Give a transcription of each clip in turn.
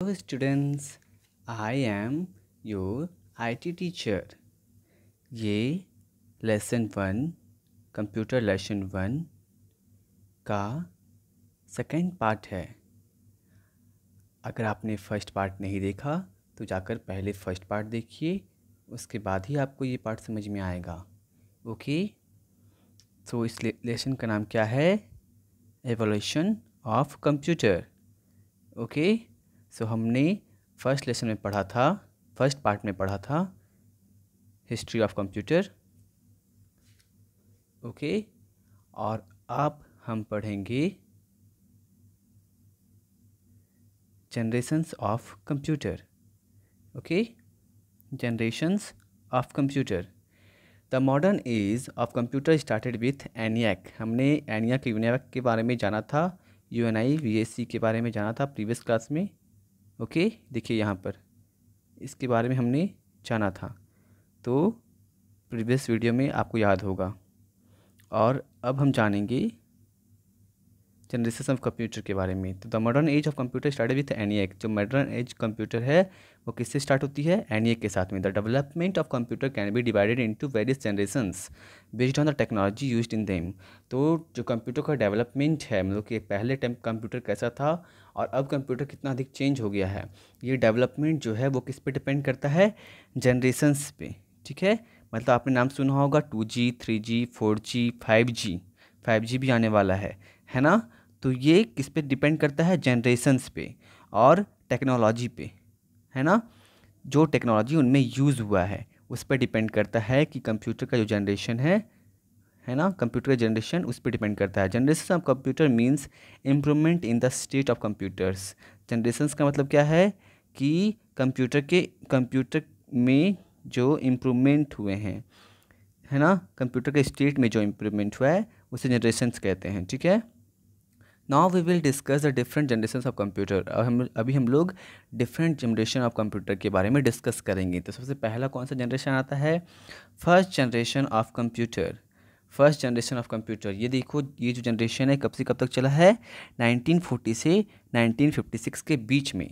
Hello students, I am your IT teacher. ये lesson 1 computer lesson 1 का second part है। अगर आपने फर्स्ट पार्ट नहीं देखा तो जाकर पहले फर्स्ट पार्ट देखिए, उसके बाद ही आपको ये पार्ट समझ में आएगा। ओके, तो इस लेसन का नाम क्या है? Evolution of computer. ओके, सो हमने फर्स्ट लेसन में पढ़ा था, फर्स्ट पार्ट में पढ़ा था हिस्ट्री ऑफ कंप्यूटर। ओके, और अब हम पढ़ेंगे generations of computer. Okay, generations of computer. The modern age of computer started with ENIAC। हमने ENIAC यूनियाक के बारे में जाना था, UNI VAC के बारे में जाना था प्रीवियस क्लास में। ओके, देखिए यहाँ पर इसके बारे में हमने जाना था, तो प्रीवियस वीडियो में आपको याद होगा। और अब हम जानेंगे जनरेशन ऑफ कंप्यूटर के बारे में। तो the modern age of computer started with ENIAC। जो मॉडर्न एज कंप्यूटर है वो किससे स्टार्ट होती है? ENIAC के साथ में। The development of computer can be divided into various generations based on the technology used in them. तो जो कंप्यूटर का डेवलपमेंट है, मतलब कि पहले टाइम कंप्यूटर कैसा था और अब कंप्यूटर कितना अधिक चेंज हो गया है, ये डेवलपमेंट जो है वो किस पे डिपेंड करता है? जनरेशंस पे। ठीक है, मतलब आपने नाम सुना होगा 2G, 3G, 4G, 5G भी आने वाला है ना? तो ये किस पे डिपेंड करता है? जनरेशंस पे और टेक्नोलॉजी पे, है ना? जो टेक्नोलॉजी उनमें यूज़ हुआ है उस पर डिपेंड करता है कि कंप्यूटर का जो जनरेशन है ना, कंप्यूटर का जनरेशन उस पर डिपेंड करता है। Generation of computer means improvement in the state of computers. Generations का मतलब क्या है? कि कंप्यूटर में जो इम्प्रूवमेंट हुए हैं, है ना, कंप्यूटर के स्टेट में जो इम्प्रूवमेंट हुआ है उसे जनरेशंस कहते हैं। ठीक है, now we will discuss the different generation of computer. अभी हम लोग डिफरेंट जनरेशन ऑफ कंप्यूटर के बारे में डिस्कस करेंगे। तो सबसे पहला कौन सा जनरेशन आता है? First generation of computer. First generation of computer, ये देखो, ये जो जनरेशन है कब से कब तक चला है? 1940 से 1956 के बीच में।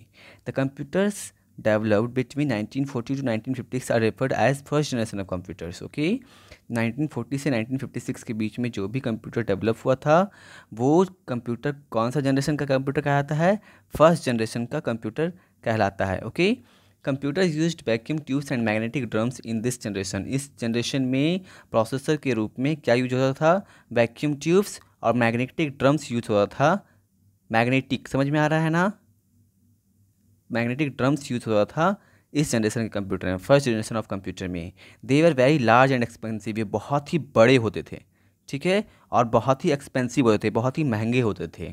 The computers developed between 1940 to 1956 are referred as first generation of computers. Okay, 1940 से 1956 के बीच में जो भी कंप्यूटर डेवलप हुआ था वो कंप्यूटर कौन सा जनरेशन का कंप्यूटर कहलाता है? फर्स्ट जनरेशन का कंप्यूटर कहलाता है। Okay, computer used vacuum tubes and magnetic drums in this generation. इस जनरेशन में प्रोसेसर के रूप में क्या यूज होता था? वैक्यूम ट्यूब्स और मैग्नेटिक ड्रम्स यूज होता था। मैग्नेटिक समझ में आ रहा है ना? मैग्नेटिक ड्रम्स यूज होता था इस जनरेशन के कंप्यूटर में, फर्स्ट जनरेशन ऑफ कंप्यूटर में। They were very large and expensive. ये बहुत ही बड़े होते थे, ठीक है, और बहुत ही एक्सपेंसिव होते थे, बहुत ही महंगे होते थे।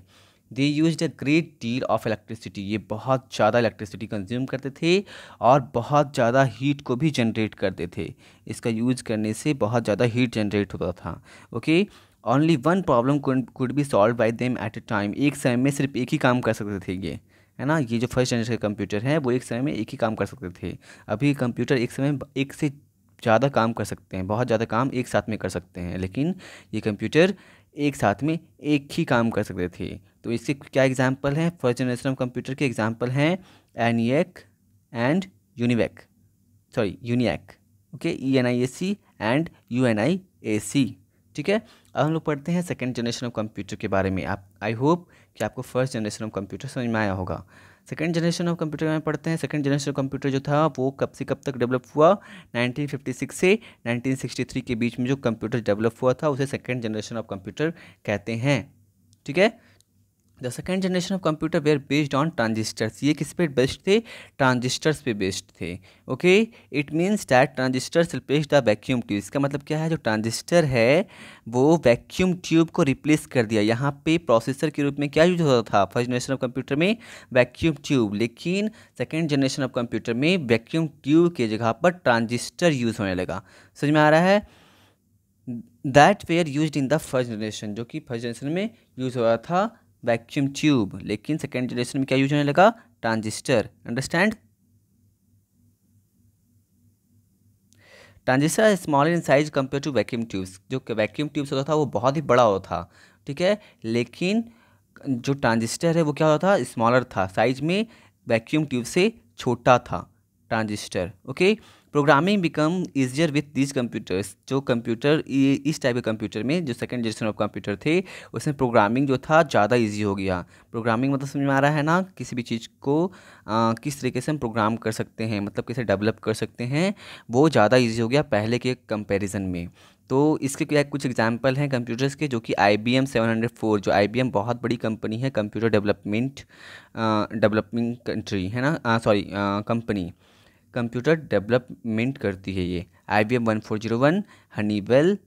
They use a great deal of electricity. ये बहुत ज़्यादा इलेक्ट्रिसिटी कंज्यूम करते थे और बहुत ज़्यादा हीट को भी जनरेट करते थे। इसका यूज करने से बहुत ज़्यादा हीट जनरेट होता था। Okay, only one problem could be solve by them at a time. एक समय में सिर्फ एक ही काम कर सकते थे ये, है ना? ये जो फर्स्ट जनरेशन के कंप्यूटर हैं वो एक समय में एक ही काम कर सकते थे। अभी कंप्यूटर एक समय एक से ज़्यादा काम कर सकते हैं, बहुत ज़्यादा काम एक साथ में कर सकते हैं, लेकिन ये कंप्यूटर एक साथ में एक ही काम कर सकते थे। तो इसके क्या एग्जाम्पल हैं? फर्स्ट जनरेशन ऑफ कंप्यूटर के एग्जाम्पल हैं ENIAC and UNIVAC. Okay, ENIAC and UNIAC। ठीक है, अब हम लोग पढ़ते हैं सेकेंड जनरेशन ऑफ कंप्यूटर के बारे में। आई होप कि आपको फर्स्ट जनरेशन ऑफ कंप्यूटर समझ में आया होगा। सेकेंड जनरेशन ऑफ कंप्यूटर में पढ़ते हैं। सेकेंड जनरेशन ऑफ कंप्यूटर जो था वो कब से कब तक डेवलप हुआ? 1956 से 1963 के बीच में जो कंप्यूटर डेवलप हुआ था उसे सेकेंड जनरेशन ऑफ कंप्यूटर कहते हैं। ठीक है, the second generation of computer were based on transistors. ये किस पे बेस्ड थे? ट्रांजिस्टर्स पे बेस्ड थे। Okay, it means that transistors replace the vacuum tube. इसका मतलब क्या है? जो ट्रांजिस्टर है वो वैक्यूम ट्यूब को रिप्लेस कर दिया। यहाँ पे प्रोसेसर के रूप में क्या यूज होता था फर्स्ट जनरेशन ऑफ कंप्यूटर में? Vacuum tube. लेकिन सेकेंड जनरेशन ऑफ कंप्यूटर में वैक्यूम ट्यूब की जगह पर ट्रांजिस्टर यूज होने लगा। समझ में आ रहा है? That were use in the first generation, जो कि फर्स्ट जनरेशन में यूज हो रहा था वैक्यूम ट्यूब, लेकिन सेकेंड जनरेशन में क्या यूज होने लगा? Transistor. Understand? Transistor smaller in size compare to vacuum tubes. जो वैक्यूम ट्यूब्स होता था वो बहुत ही बड़ा होता था, ठीक है, लेकिन जो ट्रांजिस्टर है वो क्या होता था? स्मॉलर था साइज में वैक्यूम ट्यूब से छोटा था transistor. Okay, programming become easier with these computers. जो कंप्यूटर इस टाइप के कंप्यूटर में जो सेकंड जनरेशन ऑफ कंप्यूटर थे उसमें प्रोग्रामिंग जो था ज़्यादा इजी हो गया। प्रोग्रामिंग मतलब समझ में आ रहा है ना, किसी भी चीज़ को किस तरीके से हम प्रोग्राम कर सकते हैं, मतलब कैसे डेवलप कर सकते हैं, वो ज़्यादा इजी हो गया पहले के कंपैरिजन में। तो इसके क्या कुछ एग्जांपल हैं कंप्यूटर्स के, जो कि IBM 704, जो IBM बहुत बड़ी कंपनी है, कंप्यूटर डेवलपमेंट कंट्री है ना, सॉरी कंपनी, कंप्यूटर डेवलपमेंट करती है ये। IBM 1401, हनीवेल,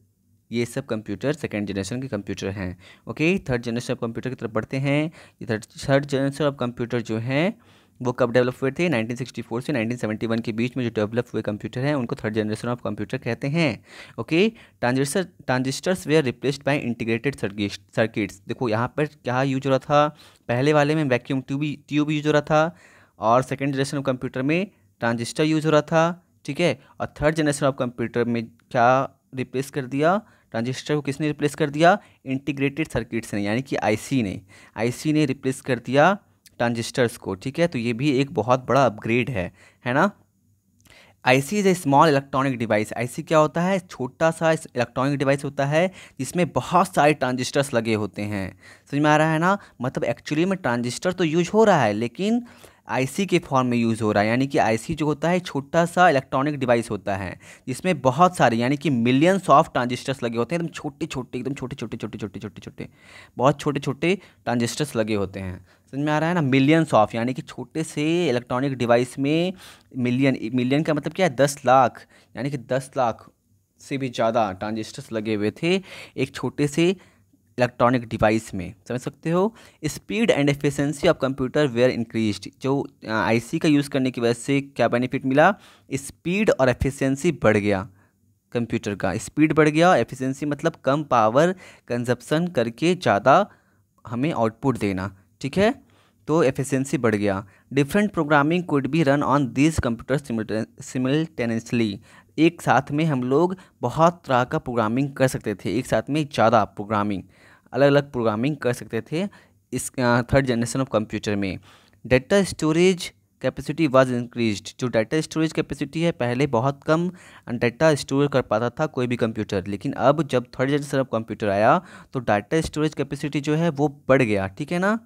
ये सब कंप्यूटर सेकेंड जनरेशन के कंप्यूटर हैं। Okay, third generation of computer की तरफ बढ़ते हैं। ये थर्ड जनरेशन ऑफ कंप्यूटर जो हैं वो कब डेवलप हुए थे? 1964 से 1971 के बीच में जो डेवलप हुए कंप्यूटर हैं उनको थर्ड जनरेशन ऑफ कंप्यूटर कहते हैं। Okay, transistors were replaced by integrated circuits. देखो यहाँ पर क्या यूज हो रहा था, पहले वाले में वैक्यूम ट्यूब यूज हो रहा था, और सेकेंड जनरेशन ऑफ कंप्यूटर में ट्रांजिस्टर यूज हो रहा था। ठीक है, और थर्ड जनरेशन ऑफ कंप्यूटर में क्या रिप्लेस कर दिया? ट्रांजिस्टर को किसने रिप्लेस कर दिया? इंटीग्रेटेड सर्किट्स ने, यानी कि आईसी ने रिप्लेस कर दिया ट्रांजिस्टर्स को। ठीक है, तो ये भी एक बहुत बड़ा अपग्रेड है ना। IC is a small electronic device. IC क्या होता है? छोटा सा इलेक्ट्रॉनिक डिवाइस होता है जिसमें बहुत सारे ट्रांजिस्टर्स लगे होते हैं। समझ में आ रहा है ना, मतलब एक्चुअली में ट्रांजिस्टर तो यूज हो रहा है लेकिन आईसी के फॉर्म में यूज़ हो रहा है। यानी कि आईसी जो होता है छोटा सा इलेक्ट्रॉनिक डिवाइस होता है जिसमें बहुत सारे यानी कि मिलियंस ऑफ ट्रांजिस्टर्स लगे होते हैं, एकदम छोटे छोटे, एकदम छोटे छोटे छोटे छोटे छोटे छोटे, बहुत छोटे छोटे ट्रांजिस्टर्स लगे होते हैं। समझ में आ रहा है ना, मिलियंस ऑफ, यानी कि छोटे से इलेक्ट्रॉनिक डिवाइस में मिलियन का मतलब क्या है? 10 लाख, यानी कि 10 लाख से भी ज़्यादा ट्रांजिस्टर्स लगे हुए थे एक छोटे से इलेक्ट्रॉनिक डिवाइस में। समझ सकते हो। Speed and efficiency of computer were increased. जो आईसी का यूज़ करने की वजह से क्या बेनिफिट मिला? स्पीड और एफिशिएंसी बढ़ गया, कंप्यूटर का स्पीड बढ़ गया। एफिशिएंसी मतलब कम पावर कंजप्शन करके ज़्यादा हमें आउटपुट देना। ठीक है, तो एफिशिएंसी बढ़ गया। Different programming could be run on this computer simultaneously. एक साथ में हम लोग बहुत तरह का प्रोग्रामिंग कर सकते थे, एक साथ में ज़्यादा प्रोग्रामिंग, अलग अलग प्रोग्रामिंग कर सकते थे इस थर्ड जनरेशन ऑफ कंप्यूटर में। Data storage capacity was increased. जो डाटा स्टोरेज कैपेसिटी है, पहले बहुत कम डाटा स्टोर कर पाता था कोई भी कंप्यूटर, लेकिन अब जब थर्ड जनरेशन ऑफ कंप्यूटर आया तो डाटा स्टोरेज कैपेसिटी जो है वो बढ़ गया। ठीक है ना,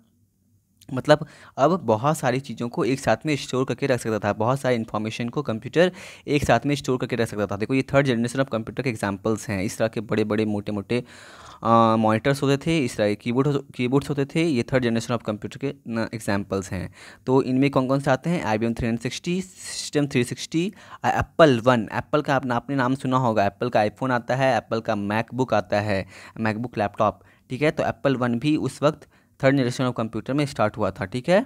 मतलब अब बहुत सारी चीज़ों को एक साथ में स्टोर करके रख सकता था, बहुत सारी इन्फॉर्मेशन को कंप्यूटर एक साथ में स्टोर करके रख सकता था। देखो ये थर्ड जनरेशन ऑफ कंप्यूटर के एग्जांपल्स हैं। इस तरह के बड़े बड़े मोटे मोटे मॉनिटर्स होते थे, इस तरह के कीबोर्ड्स होते थे, ये थर्ड जनरेशन ऑफ कंप्यूटर के एग्जांपल्स हैं। तो इनमें कौन कौन से आते हैं? IBM 360, system 360, Apple one. Apple का आपने नाम सुना होगा, एप्पल का आईफोन आता है, एप्पल का मैकबुक आता है, मैकबुक लैपटॉप। ठीक है, तो एप्पल वन भी उस वक्त थर्ड जनरेशन ऑफ कंप्यूटर में स्टार्ट हुआ था। ठीक है,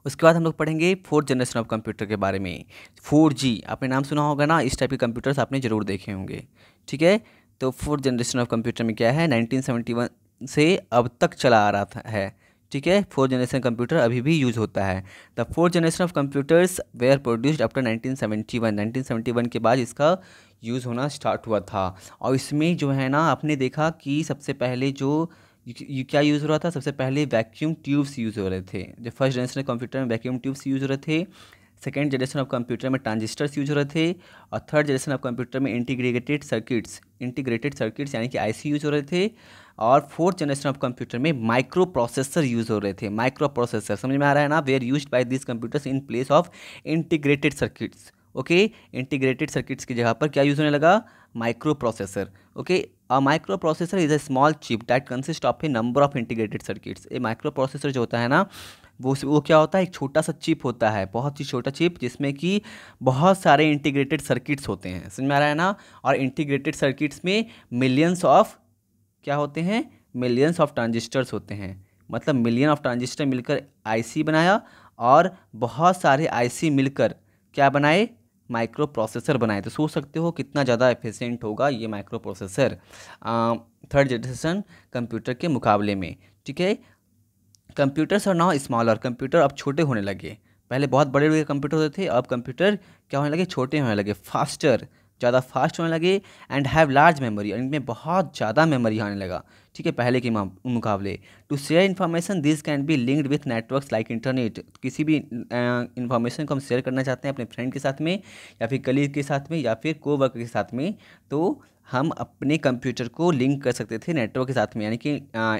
उसके बाद हम लोग पढ़ेंगे फोर्थ जनरेशन ऑफ कंप्यूटर के बारे में। 4G आपने नाम सुना होगा ना, इस टाइप के कंप्यूटर्स आपने ज़रूर देखे होंगे। ठीक है, तो फोर्थ जनरेशन ऑफ कंप्यूटर में क्या है? 1971 से अब तक चला आ रहा है। ठीक है, फोर्थ जनरेशन कंप्यूटर अभी भी यूज़ होता है। The fourth generation of computers were produced after 1971। 1971 के बाद इसका यूज़ होना स्टार्ट हुआ था। और इसमें जो है ना, आपने देखा कि सबसे पहले जो क्या यूज़ हो रहा था? सबसे पहले वैक्यूम ट्यूब्स यूज़ हो रहे थे। जो फर्स्ट जनरेशन कंप्यूटर में वैक्यूम ट्यूब्स यूज़ हो रहे थे, सेकेंड जनरेशन ऑफ कंप्यूटर में ट्रांजिस्टर्स यूज हो रहे थे, और थर्ड जनरेशन ऑफ कंप्यूटर में इंटीग्रेटेड सर्किट्स यानी कि आईसी यूज हो रहे थे, और फोर्थ जनरेशन ऑफ कंप्यूटर में माइक्रो प्रोसेसर यूज़ हो रहे थे। माइक्रो प्रोसेसर समझ में आ रहा है ना? Were used by this computers in place of integrated circuits. Okay, integrated circuits की जगह पर क्या यूज़ होने लगा? Microprocessor. Okay, a microprocessor is a small chip that consist of a number of integrated circuits. A microprocessor जो होता है ना, वो क्या होता है? एक छोटा सा चिप होता है, बहुत ही छोटा चिप, जिसमें कि बहुत सारे इंटीग्रेटेड सर्किट्स होते हैं। समझ में आ रहा है ना? और इंटीग्रेटेड सर्किट्स में मिलियंस ऑफ क्या होते हैं? मिलियंस ऑफ ट्रांजिस्टर्स होते हैं। मतलब मिलियन ऑफ ट्रांजिस्टर मिलकर आईसी बनाया, और बहुत सारे आईसी मिलकर क्या बनाए? माइक्रो प्रोसेसर बनाए। तो सोच सकते हो कितना ज़्यादा एफिशिएंट होगा ये microprocessor third generation computer के मुकाबले में। ठीक है, computers are now smaller. Computer अब छोटे होने लगे। पहले बहुत बड़े बड़े कंप्यूटर होते थे, अब कंप्यूटर क्या होने लगे? छोटे होने लगे। फास्टर ज़्यादा फास्ट होने लगे एंड हैव लार्ज मेमोरी, और इनमें बहुत ज़्यादा मेमोरी आने लगा, ठीक है, पहले के मुकाबले। To share information this can be linked with networks like internet. किसी भी इन्फॉर्मेशन को हम शेयर करना चाहते हैं अपने फ्रेंड के साथ में, या फिर कलीग के साथ में, या फिर कोवर्कर के साथ में, तो हम अपने कंप्यूटर को लिंक कर सकते थे नेटवर्क के साथ में, यानी कि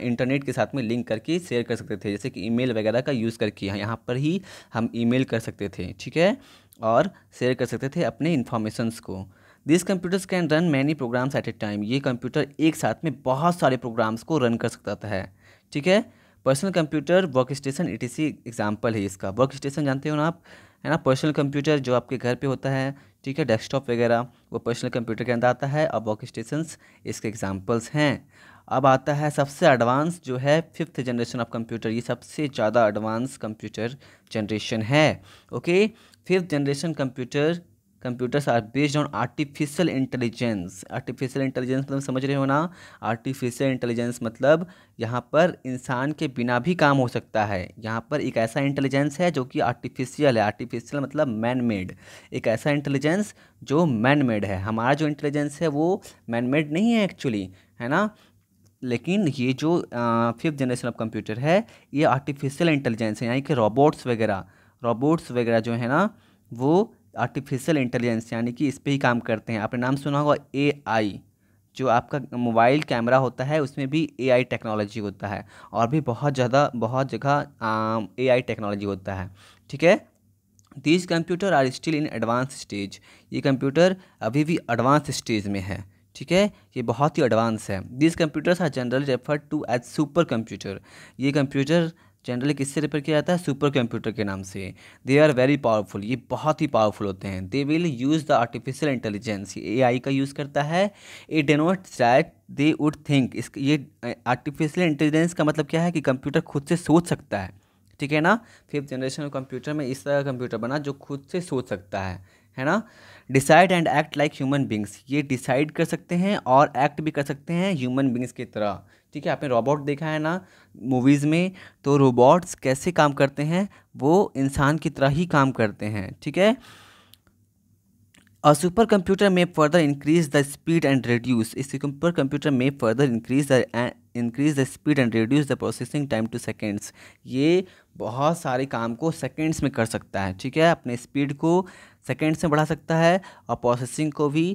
इंटरनेट के साथ में लिंक करके शेयर कर सकते थे, जैसे कि ईमेल वगैरह का यूज़ करके यहाँ पर ही हम ईमेल कर सकते थे, ठीक है, और शेयर कर सकते थे अपने इन्फॉर्मेशंस को। This computers can run many programs at a time. ये कंप्यूटर एक साथ में बहुत सारे प्रोग्राम्स को रन कर सकता है, ठीक है। पर्सनल कंप्यूटर, वर्क स्टेशन इसी एग्जाम्पल है इसका। वर्क स्टेशन जानते हो ना आप, है ना, पर्सनल कंप्यूटर जो आपके घर पे होता है, ठीक है, डेस्कटॉप वगैरह, वो पर्सनल कंप्यूटर के अंदर आता है, और वर्क स्टेशंस इसके एग्जांपल्स हैं। अब आता है सबसे एडवांस जो है 5th जनरेशन ऑफ कंप्यूटर। ये सबसे ज़्यादा एडवांस कंप्यूटर जनरेशन है, okay. 5th generation computers are based on artificial intelligence. Artificial intelligence मतलब समझ रहे हो ना, आर्टिफिशियल इंटेलिजेंस मतलब यहाँ पर इंसान के बिना भी काम हो सकता है। यहाँ पर एक ऐसा इंटेलिजेंस है जो कि आर्टिफिशियल है। आर्टिफिशियल मतलब मैन मेड, एक ऐसा इंटेलिजेंस जो मैन मेड है। हमारा जो इंटेलिजेंस है वो मैन मेड नहीं है एक्चुअली, है ना, लेकिन ये जो 5th जनरेशन ऑफ कंप्यूटर है ये आर्टिफिशियल इंटेलिजेंस है, यानी कि रोबोट्स वगैरह जो है ना, वो आर्टिफिशियल इंटेलिजेंस यानी कि इस पे ही काम करते हैं। आपने नाम सुना होगा एआई। जो आपका मोबाइल कैमरा होता है उसमें भी एआई टेक्नोलॉजी होता है, और भी बहुत जगह एआई टेक्नोलॉजी होता है, ठीक है। These computer are still in advance stage. ये कंप्यूटर अभी भी एडवांस स्टेज में है, ठीक है, ये बहुत ही एडवांस है। These computers are generally refer to as supercomputer. ये कंप्यूटर जनरली किससे रेफर किया जाता है? सुपर कंप्यूटर के नाम से। दे आर वेरी पावरफुल, ये बहुत ही पावरफुल होते हैं। They will use the artificial intelligence, ये एआई का यूज़ करता है। It denotes that they would think. इस ये आर्टिफिशियल इंटेलिजेंस का मतलब क्या है कि कंप्यूटर खुद से सोच सकता है, ठीक है ना। 5th जनरेशन कंप्यूटर में इस तरह का कंप्यूटर बना जो खुद से सोच सकता है ना। Decide and act like human beings, ये डिसाइड कर सकते हैं और एक्ट भी कर सकते हैं ह्यूमन बींग्स की तरह, ठीक है। आपने रोबोट देखा है ना मूवीज़ में, तो रोबोट्स कैसे काम करते हैं, वो इंसान की तरह ही काम करते हैं, ठीक है। A supercomputer may further increase the speed and reduce. इस supercomputer may further increase the speed and reduce the processing time to seconds. ये बहुत सारे काम को सेकेंड्स में कर सकता है, ठीक है। अपने स्पीड को सेकेंड्स में बढ़ा सकता है, और प्रोसेसिंग को भी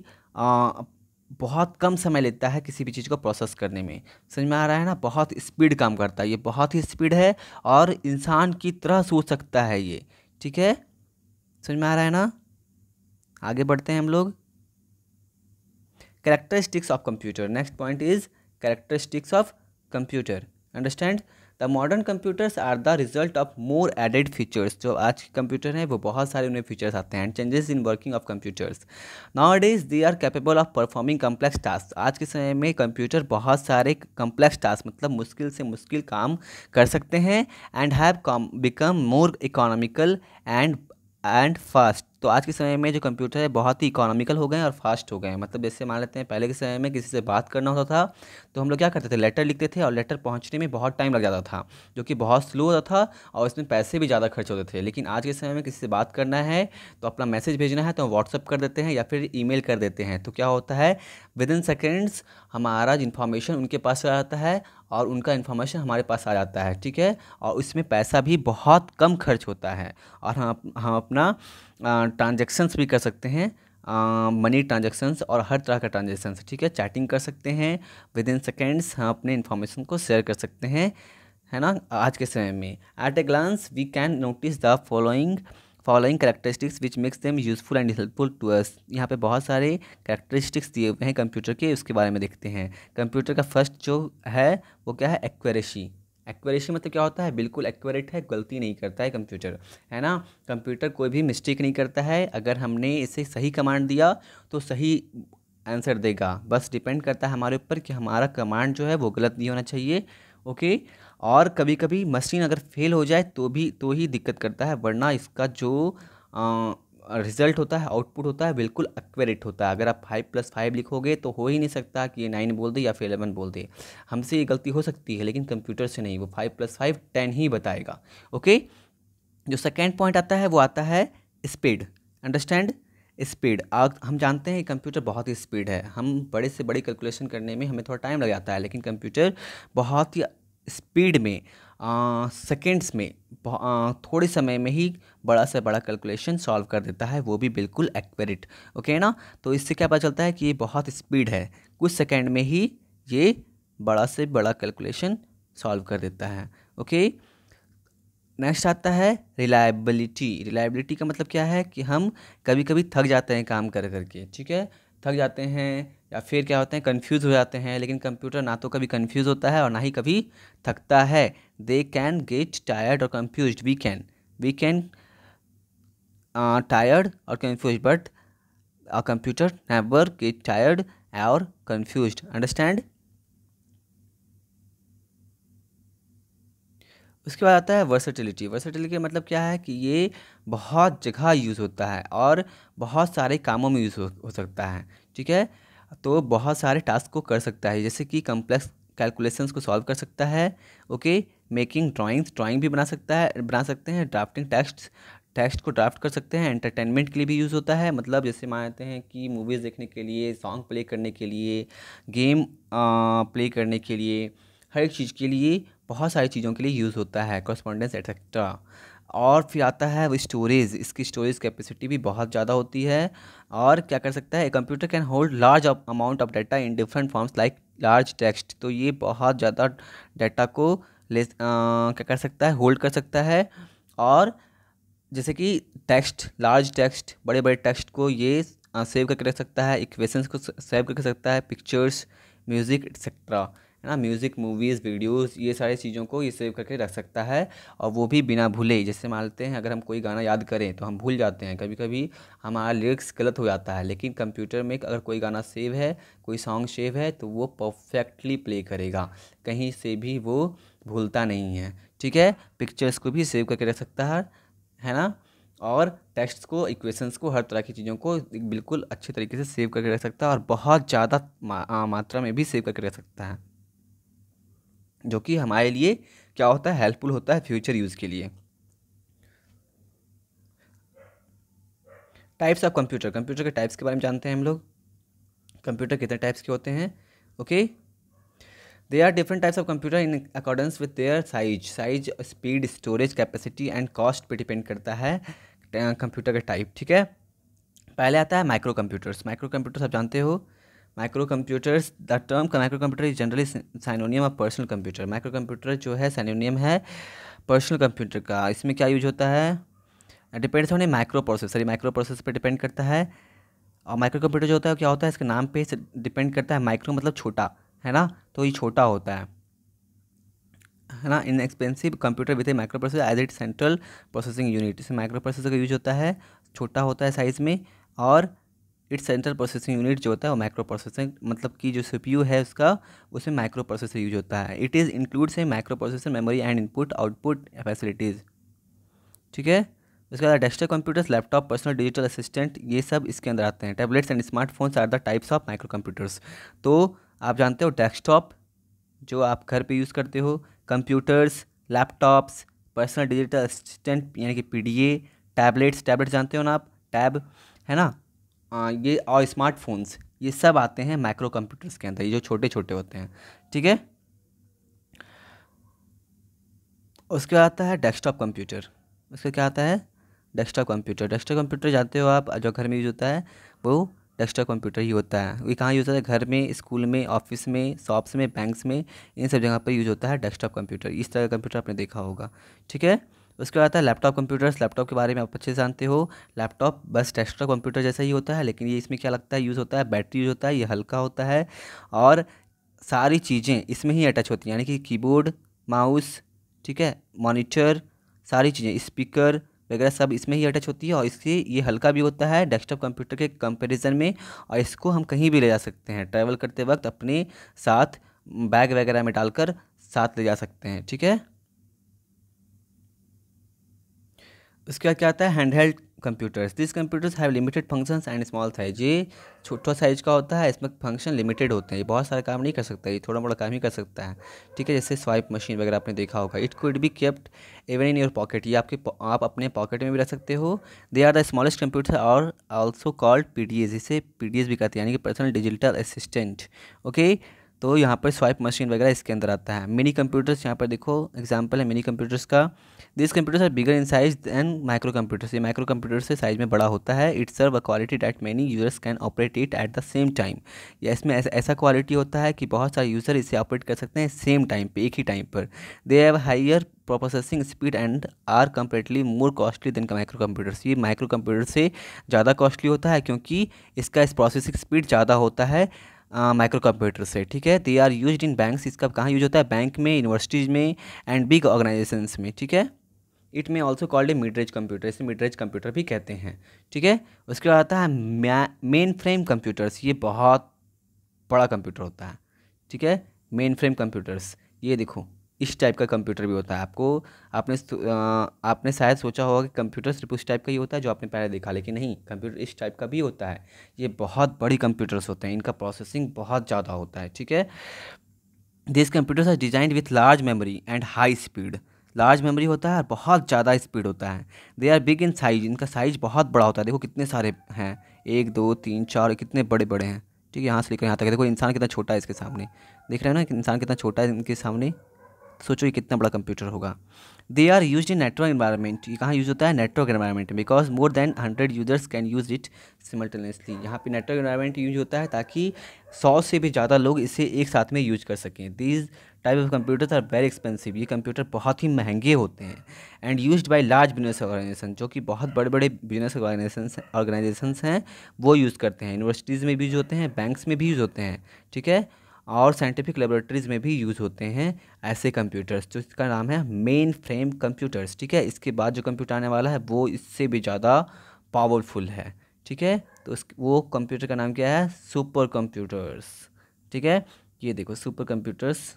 बहुत कम समय लेता है किसी भी चीज़ को प्रोसेस करने में। समझ में आ रहा है ना, बहुत स्पीड काम करता है, ये बहुत ही स्पीड है और इंसान की तरह सोच सकता है ये, ठीक है। समझ में आ रहा है ना, आगे बढ़ते हैं हम लोग। Characteristics of computer, next point is characteristics of computer. Understand, the modern computers are the result of more added features. जो आज के कंप्यूटर हैं वो बहुत सारे उनमें फीचर्स आते हैं। Changes in working of computers, nowadays they are capable of performing complex task. आज के समय में कंप्यूटर बहुत सारे कम्प्लेक्स टास्क मतलब मुश्किल से मुश्किल काम कर सकते हैं, and have become more economical and fast. तो आज के समय में जो कंप्यूटर है बहुत ही इकोनॉमिकल हो गए हैं और फास्ट हो गए हैं। मतलब जैसे मान लेते हैं पहले के समय में किसी से बात करना होता था तो हम लोग क्या करते थे, लेटर लिखते थे, और लेटर पहुंचने में बहुत टाइम लग जाता था, जो कि बहुत स्लो होता था और इसमें पैसे भी ज़्यादा खर्च होते थे। लेकिन आज के समय में किसी से बात करना है तो अपना मैसेज भेजना है तो व्हाट्सअप कर देते हैं या फिर ईमेल कर देते हैं, तो क्या होता है, विद इन सेकेंड्स हमारा इन्फॉर्मेशन उनके पास आ जाता है और उनका इन्फॉर्मेशन हमारे पास आ जाता है, ठीक है। और उसमें पैसा भी बहुत कम खर्च होता है, और हम अपना ट्रांजैक्शंस भी कर सकते हैं, मनी ट्रांजैक्शंस और हर तरह का ट्रांजैक्शंस, ठीक है। चैटिंग कर सकते हैं, विद इन सेकेंड्स हम अपने इन्फॉर्मेशन को शेयर कर सकते हैं, है ना। आज के समय में at a glance we can notice the following characteristics which makes them useful and helpful to us. यहाँ पे बहुत सारे कैरेक्टरिस्टिक्स दिए हुए हैं कंप्यूटर के, उसके बारे में देखते हैं। कंप्यूटर का फर्स्ट जो है वो क्या है, एक्यूरेसी। एक्यूरेसी मतलब क्या होता है, बिल्कुल एक्यूरेट है, गलती नहीं करता है कंप्यूटर, है ना। कंप्यूटर कोई भी मिस्टेक नहीं करता है। अगर हमने इसे सही कमांड दिया तो सही आंसर देगा, बस डिपेंड करता है हमारे ऊपर कि हमारा कमांड जो है वो गलत नहीं होना चाहिए, ओके। और कभी कभी मशीन अगर फेल हो जाए तो ही दिक्कत करता है, वरना इसका जो रिज़ल्ट होता है, आउटपुट होता है, बिल्कुल एक्यूरेट होता है। अगर आप 5+5 लिखोगे तो हो ही नहीं सकता कि ये 9 बोल दे या फिर 11 बोल दे। हमसे ये गलती हो सकती है लेकिन कंप्यूटर से नहीं, वो 5+5 10 ही बताएगा, ओके। जो सेकेंड पॉइंट आता है वो आता है स्पीड। अंडरस्टैंड, स्पीड, हम जानते हैं कंप्यूटर बहुत ही स्पीड है, हम बड़े से बड़ी कैलकुलेशन करने में हमें थोड़ा टाइम लग जाता है, लेकिन कंप्यूटर बहुत ही स्पीड में सेकेंड्स में थोड़े समय में ही बड़ा से बड़ा कैलकुलेशन सॉल्व कर देता है, वो भी बिल्कुल एक्यूरेट। ओके ना, तो इससे क्या पता चलता है कि ये बहुत स्पीड है, कुछ सेकेंड में ही ये बड़ा से बड़ा कैलकुलेशन सॉल्व कर देता है। ओके, नेक्स्ट आता है रिलायबिलिटी। रिलायबिलिटी का मतलब क्या है कि हम कभी कभी थक जाते हैं काम कर करके, ठीक है, थक जाते हैं या फिर क्या होते हैं कंफ्यूज हो जाते हैं, लेकिन कंप्यूटर ना तो कभी कंफ्यूज होता है और ना ही कभी थकता है। दे कैन गेट टायर्ड और कंफ्यूज, वी कैन टायर्ड और confuse, but a computer never get tired और कंफ्यूज, अंडरस्टैंड। उसके बाद आता है वर्सेटिलिटी। वर्सेटिलिटी का मतलब क्या है कि ये बहुत जगह यूज़ होता है और बहुत सारे कामों में यूज़ हो सकता है, ठीक है, तो बहुत सारे टास्क को कर सकता है, जैसे कि कम्प्लेक्स कैलकुलेशंस को सॉल्व कर सकता है। ओके, मेकिंग ड्राइंग भी बना सकते हैं, ड्राफ्टिंग टेक्स्ट को ड्राफ्ट कर सकते हैं, एंटरटेनमेंट के लिए भी यूज़ होता है, मतलब जैसे मानते हैं कि मूवीज़ देखने के लिए, सॉन्ग प्ले करने के लिए, गेम प्ले करने के लिए, हर एक चीज़ के लिए, बहुत सारी चीज़ों के लिए यूज़ होता है, कॉरस्पॉन्डेंस एटसेट्रा। और फिर आता है वो स्टोरेज, इसकी स्टोरेज कैपेसिटी भी बहुत ज़्यादा होती है। और क्या कर सकता है, computer can hold large amount of data in different forms like large text, तो ये बहुत ज़्यादा डाटा को क्या कर सकता है, होल्ड कर सकता है। और जैसे कि लार्ज टेक्स्ट, बड़े बड़े टेक्स्ट को ये सेव करके रख सकता है, इक्वेशंस को सेव करके रख सकता है, पिक्चर्स, म्यूज़िक एक्सेट्रा, है ना, म्यूज़िक, मूवीज़, वीडियोस, ये सारी चीज़ों को ये सेव करके रख सकता है, और वो भी बिना भूले। जैसे मान लेते हैं अगर हम कोई गाना याद करें तो हम भूल जाते हैं, कभी कभी हमारा लिरिक्स गलत हो जाता है, लेकिन कंप्यूटर में अगर कोई गाना सेव है, कोई सॉन्ग सेव है, तो वो परफेक्टली प्ले करेगा, कहीं से भी वो भूलता नहीं है, ठीक है। पिक्चर्स को भी सेव करके रख सकता है ना, और टेक्स्ट को, इक्वेशंस को, हर तरह की चीज़ों को बिल्कुल अच्छे तरीके से सेव करके रख सकता है, और बहुत ज़्यादा मात्रा में भी सेव करके रख सकता है, जो कि हमारे लिए क्या होता है, हेल्पफुल होता है फ्यूचर यूज़ के लिए। टाइप्स ऑफ कंप्यूटर, कंप्यूटर के टाइप्स के बारे में जानते हैं हम लोग। कंप्यूटर कितने टाइप्स के होते हैं? Okay, they are different types of computer in accordance with their size, speed, storage capacity and cost पे डिपेंड करता है कंप्यूटर का टाइप, ठीक है। पहले आता है माइक्रो कंप्यूटर्स। माइक्रो कंप्यूटर्स आप जानते हो, micro computers, the term micro computer is generally synonym of personal computer. Micro computer जो है साइनोनियम है पर्सनल कंप्यूटर का। इसमें क्या यूज होता है, depends on A micro processor, ये माइक्रो प्रोसेसर पे डिपेंड करता है। और माइक्रो कंप्यूटर जो होता है क्या होता है, इसके नाम पे डिपेंड करता है, माइक्रो मतलब छोटा, है ना, तो ये छोटा होता है ना। Inexpensive computer with a microprocessor as it central processing unit, इसमें माइक्रो प्रोसेसर का यूज होता है, छोटा होता है साइज़ में, और इट्स सेंट्रल प्रोसेसिंग यूनिट जो होता है वो माइक्रो प्रोसेसिंग, मतलब कि जो सीपीयू है उसका, उसमें माइक्रो प्रोसेसर यूज होता है। It is includes a microprocessor memory and input output facilities, ठीक है। उसके बाद desktop computers, laptop, personal digital assistant, ये सब इसके अंदर आते हैं। Tablets and smartphones are the types of microcomputers. तो आप जानते हो डेस्कटॉप जो आप घर पे यूज़ करते हो, computers, laptops, personal digital assistant यानी कि पीडीए, टैबलेट्स जानते हो ना आप, टैब, है ना, ये और स्मार्टफोन्स, ये सब आते हैं माइक्रो कंप्यूटर्स के अंदर, ये जो छोटे छोटे होते हैं, ठीक है। उसके बाद आता है डेस्कटॉप कंप्यूटर। उसका क्या आता है, डेस्कटॉप कंप्यूटर जानते हो आप, जो घर में यूज़ होता है वो डेस्कटॉप कंप्यूटर ही होता है। ये कहाँ यूज़ होता है, घर में, स्कूल में, ऑफिस में, शॉप्स में, बैंक्स में, इन सब जगह पर यूज़ होता है डेस्कटॉप कंप्यूटर। इस तरह का कंप्यूटर आपने देखा होगा, ठीक है। उसके बाद आता है लैपटॉप कंप्यूटर्स। लैपटॉप के बारे में आप अच्छे से जानते हो, लैपटॉप बस डेस्कटॉप कंप्यूटर जैसा ही होता है, लेकिन ये इसमें क्या लगता है, यूज़ होता है, बैटरी यूज़ होता है, ये हल्का होता है, और सारी चीज़ें इसमें ही अटैच होती हैं, यानी कि कीबोर्ड, माउस, ठीक है, मॉनिटर, सारी चीज़ें, स्पीकर वगैरह सब इसमें ही अटैच होती है, और इससे ये हल्का भी होता है डेस्कटॉप कंप्यूटर के कंपैरिजन में, और इसको हम कहीं भी ले जा सकते हैं, ट्रैवल करते वक्त अपने साथ बैग वगैरह में डालकर साथ ले जा सकते हैं, ठीक है। उसके बाद क्या आता है, handheld computers, this computers have limited functions and small size, ये छोटा साइज का होता है, इसमें फंक्शन लिमिटेड होते हैं, ये बहुत सारे काम नहीं कर सकता, ये थोड़ा मोड़ा काम ही कर सकता है, ठीक है। जैसे स्वाइप मशीन वगैरह आपने देखा होगा। It could be kept even in your pocket, ये आप अपने पॉकेट में भी रख सकते हो। They are the smallest computer और आल्सो कॉल्ड PDAs, इसे PDAs भी कहते हैं, यानी कि पर्सनल डिजिटल असिस्टेंट, ओके। तो यहाँ पर स्वाइप मशीन वगैरह इसके अंदर आता है। मिनी कंप्यूटर्स, यहाँ पर देखो एग्जांपल है मिनी कंप्यूटर्स का। This computers are bigger in size than microcomputers, ये माइक्रो कंप्यूटर से साइज में बड़ा होता है। It serve a quality that many users can operate it at the same time, या इसमें ऐसा क्वालिटी होता है कि बहुत सारे यूज़र इसे ऑपरेट कर सकते हैं सेम टाइम पे, एक ही टाइम पर। They have higher processing speed and are comparatively more costly than microcomputers, ये माइक्रो कंप्यूटर से ज़्यादा कॉस्टली होता है क्योंकि इसका इस प्रोसेसिंग स्पीड ज़्यादा होता है माइक्रो कंप्यूटर से, ठीक है। They are used in banks, इसका कहाँ यूज होता है, बैंक में, यूनिवर्सिटीज़ में एंड बिग ऑर्गेनाइजेशंस में, ठीक है। इट में also called a mid range computer, इसे मिड रेंज कंप्यूटर भी कहते हैं, ठीक है। उसके बाद आता है मेन फ्रेम कंप्यूटर्स, ये बहुत बड़ा कंप्यूटर होता है, ठीक है। मेन फ्रेम कंप्यूटर्स, ये देखो इस टाइप का कंप्यूटर भी होता है। आपने शायद सोचा होगा कि कंप्यूटर सिर्फ उस टाइप का ही होता है जो आपने पहले देखा, लेकिन नहीं, कंप्यूटर इस टाइप का भी होता है। ये बहुत बड़ी कंप्यूटर्स होते हैं, इनका प्रोसेसिंग बहुत ज़्यादा होता है, ठीक है। This computers are designed with large memory and high speed, large memory होता है और बहुत ज़्यादा स्पीड होता है। They are big in size, इनका साइज बहुत बड़ा होता है, देखो कितने सारे हैं, 1 2 3 4, कितने बड़े बड़े हैं, ठीक है। यहाँ से लेकर यहाँ तक देखो, इंसान कितना छोटा है इसके सामने, देख रहे हैं ना कि इंसान कितना छोटा है इनके सामने, सोचो ये कितना बड़ा कंप्यूटर होगा। They are use in network environment, ये कहाँ यूज़ होता है, नेटवर्क एनवायरनमेंट में, because more than 100 users can use it simultaneously, यहाँ पे नेटवर्क एनवायरनमेंट यूज होता है ताकि 100 से भी ज़्यादा लोग इसे एक साथ में यूज कर सकें। These type of computers are very expensive, ये कंप्यूटर बहुत ही महंगे होते हैं। And used by large business organization, जो कि बहुत बड़े बड़े बिजनेस ऑर्गेनाइजेशंस हैं वो यूज़ करते हैं। यूनिवर्सिटीज़ में भी यूज़ होते हैं, बैंक्स में भी यूज़ होते हैं, ठीक है, और साइंटिफिक लेबोरेटरीज़ में भी यूज़ होते हैं ऐसे कंप्यूटर्स, तो इसका नाम है मेन फ्रेम कंप्यूटर्स, ठीक है। इसके बाद जो कंप्यूटर आने वाला है वो इससे भी ज़्यादा पावरफुल है, ठीक है। तो वो कंप्यूटर का नाम क्या है, सुपर कंप्यूटर्स, ठीक है। ये देखो सुपर कंप्यूटर्स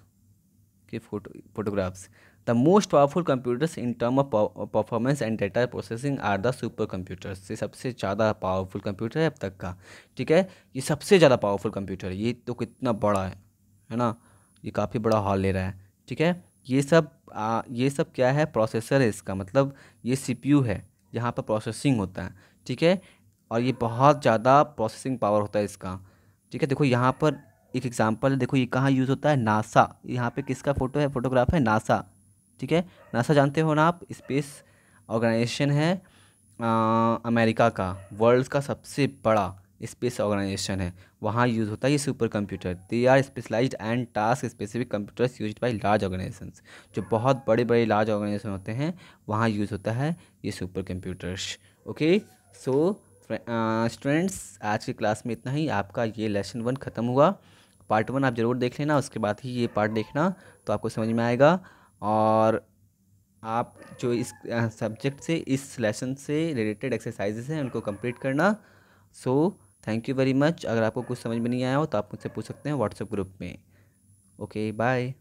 के photographs. The most powerful computers in term of performance and data processing are the supercomputers, ये सबसे ज़्यादा पावरफुल कंप्यूटर है अब तक का, ठीक है। ये सबसे ज़्यादा पावरफुल कंप्यूटर है, ये तो कितना बड़ा है ना, ये काफ़ी बड़ा हॉल ले रहा है, ठीक है। ये सब क्या है, प्रोसेसर है इसका, मतलब ये CPU है जहाँ पर प्रोसेसिंग होता है, ठीक है। और ये बहुत ज़्यादा प्रोसेसिंग पावर होता है इसका, ठीक है। देखो यहाँ पर एक एग्जांपल है, देखो ये कहाँ यूज़ होता है, नासा, यहाँ पे किसका फोटो है, फोटोग्राफ है नासा, ठीक है। नासा जानते हो ना आप, स्पेस ऑर्गेनाइजेशन है अमेरिका का, वर्ल्ड का सबसे बड़ा स्पेस ऑर्गेनाइजेशन है, वहाँ यूज़ होता है ये supercomputer. They are specialized and task specific computers used by large organizations, जो बहुत बड़े बड़े लार्ज ऑर्गेनाइजेशन होते हैं वहाँ यूज़ होता है ये super computers, okay. So students, आज की क्लास में इतना ही, आपका ये लेसन 1 ख़त्म हुआ। पार्ट 1 आप ज़रूर देख लेना, उसके बाद ही ये पार्ट देखना, तो आपको समझ में आएगा। और आप जो इस सब्जेक्ट से, इस लेसन से रिलेटेड एक्सरसाइजेस हैं उनको कंप्लीट करना। So thank you very much. अगर आपको कुछ समझ में नहीं आया हो तो आप मुझसे पूछ सकते हैं व्हाट्सएप ग्रुप में। Okay bye.